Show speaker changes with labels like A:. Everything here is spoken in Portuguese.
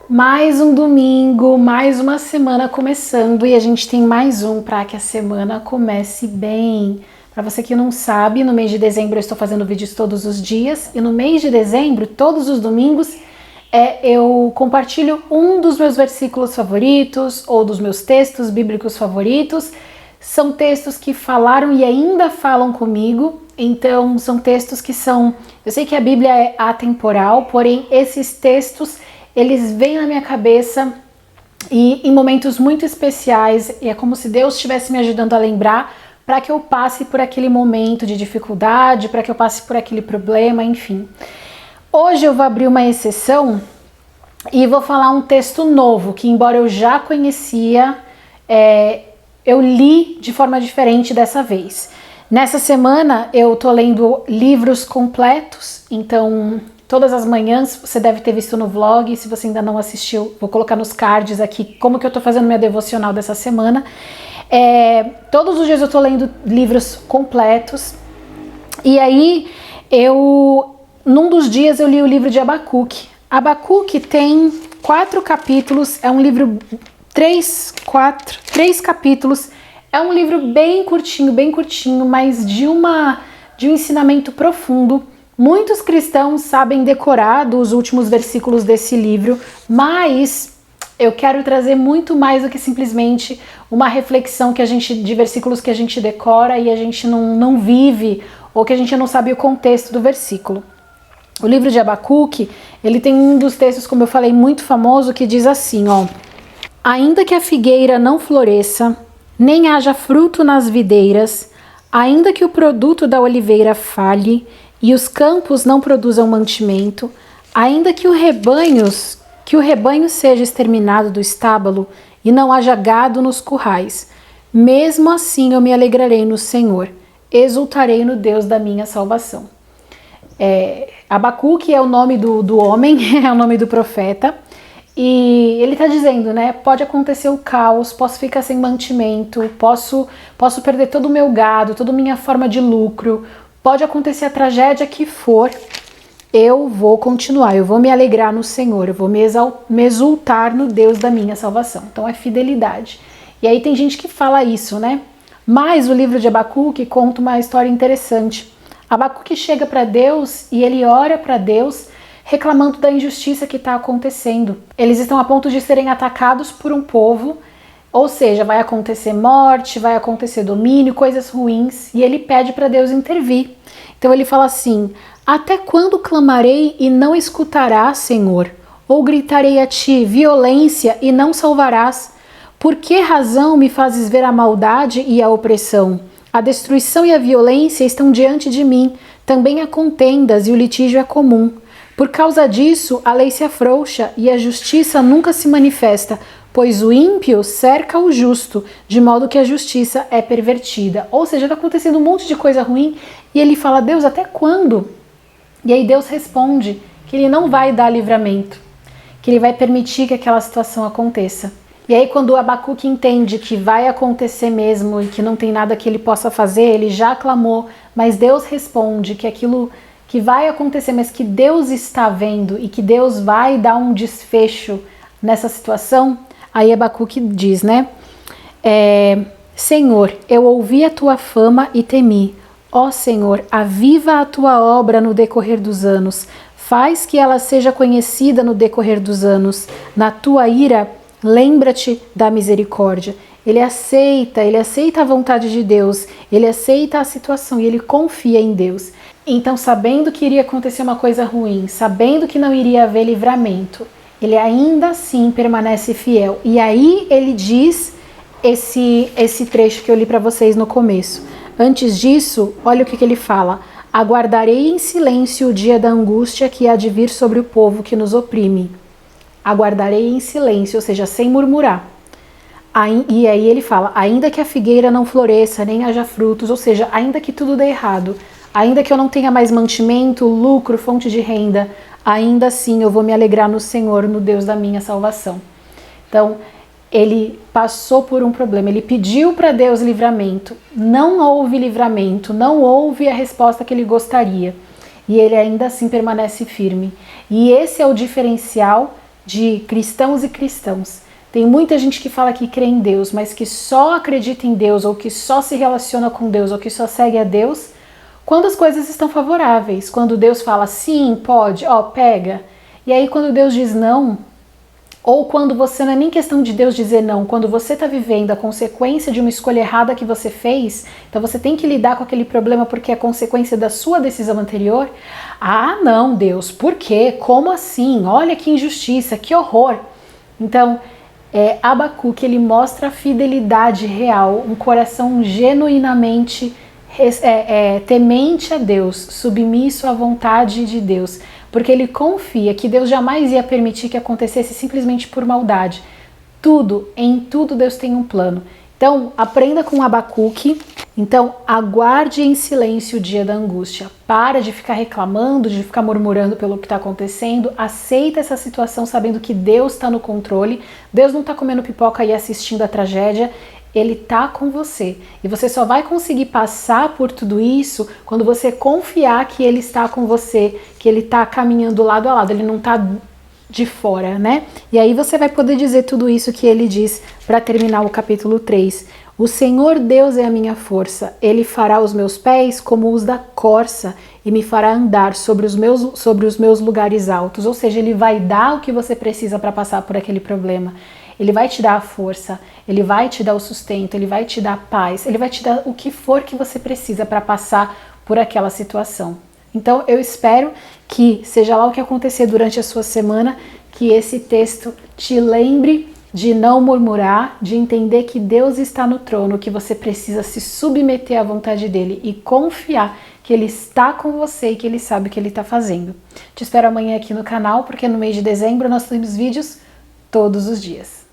A: Mais um domingo, mais uma semana começando e a gente tem mais um para que a semana comece bem. Para você que não sabe, no mês de dezembro eu estou fazendo vídeos todos os dias e no mês de dezembro, todos os domingos, eu compartilho um dos meus versículos favoritos ou dos meus textos bíblicos favoritos. São textos que falaram e ainda falam comigo, então são textos que são... Eu sei que a Bíblia é atemporal, porém esses textos eles vêm na minha cabeça e em momentos muito especiais, e é como se Deus estivesse me ajudando a lembrar para que eu passe por aquele momento de dificuldade, para que eu passe por aquele problema, enfim. Hoje eu vou abrir uma exceção e vou falar um texto novo, que embora eu já conhecia, eu li de forma diferente dessa vez. Nessa semana eu tô lendo livros completos, então... Todas as manhãs, você deve ter visto no vlog, se você ainda não assistiu, vou colocar nos cards aqui como que eu tô fazendo minha devocional dessa semana. Todos os dias eu tô lendo livros completos, e aí num dos dias eu li o livro de Abacuque. Abacuque tem 4 capítulos, é um livro, 3 capítulos, é um livro bem curtinho, mas de um ensinamento profundo. Muitos cristãos sabem decorar dos últimos versículos desse livro, mas eu quero trazer muito mais do que simplesmente uma reflexão de versículos que a gente decora e a gente não vive, ou que a gente não sabe o contexto do versículo. O livro de Abacuque, ele tem um dos textos, como eu falei, muito famoso, que diz assim, ó: ainda que a figueira não floresça, nem haja fruto nas videiras, ainda que o produto da oliveira falhe, e os campos não produzam mantimento, ainda que o rebanho seja exterminado do estábulo e não haja gado nos currais, mesmo assim eu me alegrarei no Senhor, exultarei no Deus da minha salvação. Abacuque é o nome do homem, é o nome do profeta, e ele está dizendo, né, pode acontecer o caos, posso ficar sem mantimento, posso perder todo o meu gado, toda a minha forma de lucro, pode acontecer a tragédia que for, eu vou continuar, eu vou me alegrar no Senhor, eu vou me exultar no Deus da minha salvação. Então é fidelidade. E aí tem gente que fala isso, né? Mas o livro de Abacuque conta uma história interessante. Abacuque chega para Deus e ele ora para Deus reclamando da injustiça que está acontecendo. Eles estão a ponto de serem atacados por um povo, ou seja, vai acontecer morte, vai acontecer domínio, coisas ruins, e ele pede para Deus intervir. Então ele fala assim: até quando clamarei e não escutarás, Senhor? Ou gritarei a ti violência e não salvarás? Por que razão me fazes ver a maldade e a opressão? A destruição e a violência estão diante de mim, também há contendas e o litígio é comum. Por causa disso, a lei se afrouxa e a justiça nunca se manifesta, pois o ímpio cerca o justo, de modo que a justiça é pervertida. Ou seja, está acontecendo um monte de coisa ruim e ele fala: Deus, até quando? E aí Deus responde que ele não vai dar livramento, que ele vai permitir que aquela situação aconteça. E aí quando o Abacuque entende que vai acontecer mesmo e que não tem nada que ele possa fazer, ele já clamou, mas Deus responde que aquilo que vai acontecer, mas que Deus está vendo e que Deus vai dar um desfecho nessa situação. Aí Abacuque diz, né? Senhor, eu ouvi a tua fama e temi. Ó Senhor, aviva a tua obra no decorrer dos anos. Faz que ela seja conhecida no decorrer dos anos. Na tua ira, lembra-te da misericórdia. Ele aceita a vontade de Deus, ele aceita a situação e ele confia em Deus. Então, sabendo que iria acontecer uma coisa ruim, sabendo que não iria haver livramento, ele ainda assim permanece fiel. E aí ele diz esse trecho que eu li para vocês no começo. Antes disso, olha o que ele fala: aguardarei em silêncio o dia da angústia que há de vir sobre o povo que nos oprime. Aguardarei em silêncio, ou seja, sem murmurar. E aí ele fala: ainda que a figueira não floresça, nem haja frutos, ou seja, ainda que tudo dê errado, ainda que eu não tenha mais mantimento, lucro, fonte de renda, ainda assim eu vou me alegrar no Senhor, no Deus da minha salvação. Então, ele passou por um problema, ele pediu para Deus livramento, não houve livramento, não houve a resposta que ele gostaria. E ele ainda assim permanece firme. E esse é o diferencial de cristãos e cristãos. Tem muita gente que fala que crê em Deus, mas que só acredita em Deus, ou que só se relaciona com Deus, ou que só segue a Deus quando as coisas estão favoráveis. Quando Deus fala sim, pode, ó, pega. E aí quando Deus diz não, ou quando você não é nem questão de Deus dizer não, quando você está vivendo a consequência de uma escolha errada que você fez, então você tem que lidar com aquele problema porque é consequência da sua decisão anterior. Ah, não, Deus, por quê? Como assim? Olha que injustiça, que horror. Então, Abacuque, ele mostra a fidelidade real, um coração genuinamente temente a Deus, submisso à vontade de Deus, porque ele confia que Deus jamais ia permitir que acontecesse simplesmente por maldade. Em tudo Deus tem um plano. Então, aprenda com Abacuque. Então, aguarde em silêncio o dia da angústia. Para de ficar reclamando, de ficar murmurando pelo que está acontecendo. Aceita essa situação sabendo que Deus está no controle. Deus não está comendo pipoca e assistindo a tragédia. Ele está com você. E você só vai conseguir passar por tudo isso quando você confiar que Ele está com você, que Ele está caminhando lado a lado. Ele não está de fora, né? E aí você vai poder dizer tudo isso que ele diz para terminar o capítulo 3. O Senhor Deus é a minha força, Ele fará os meus pés como os da corça e me fará andar sobre os meus lugares altos. Ou seja, Ele vai dar o que você precisa para passar por aquele problema. Ele vai te dar a força, Ele vai te dar o sustento, Ele vai te dar a paz, Ele vai te dar o que for que você precisa para passar por aquela situação. Então eu espero que, seja lá o que acontecer durante a sua semana, que esse texto te lembre de não murmurar, de entender que Deus está no trono, que você precisa se submeter à vontade dEle e confiar que Ele está com você e que Ele sabe o que Ele está fazendo. Te espero amanhã aqui no canal, porque no mês de dezembro nós temos vídeos todos os dias.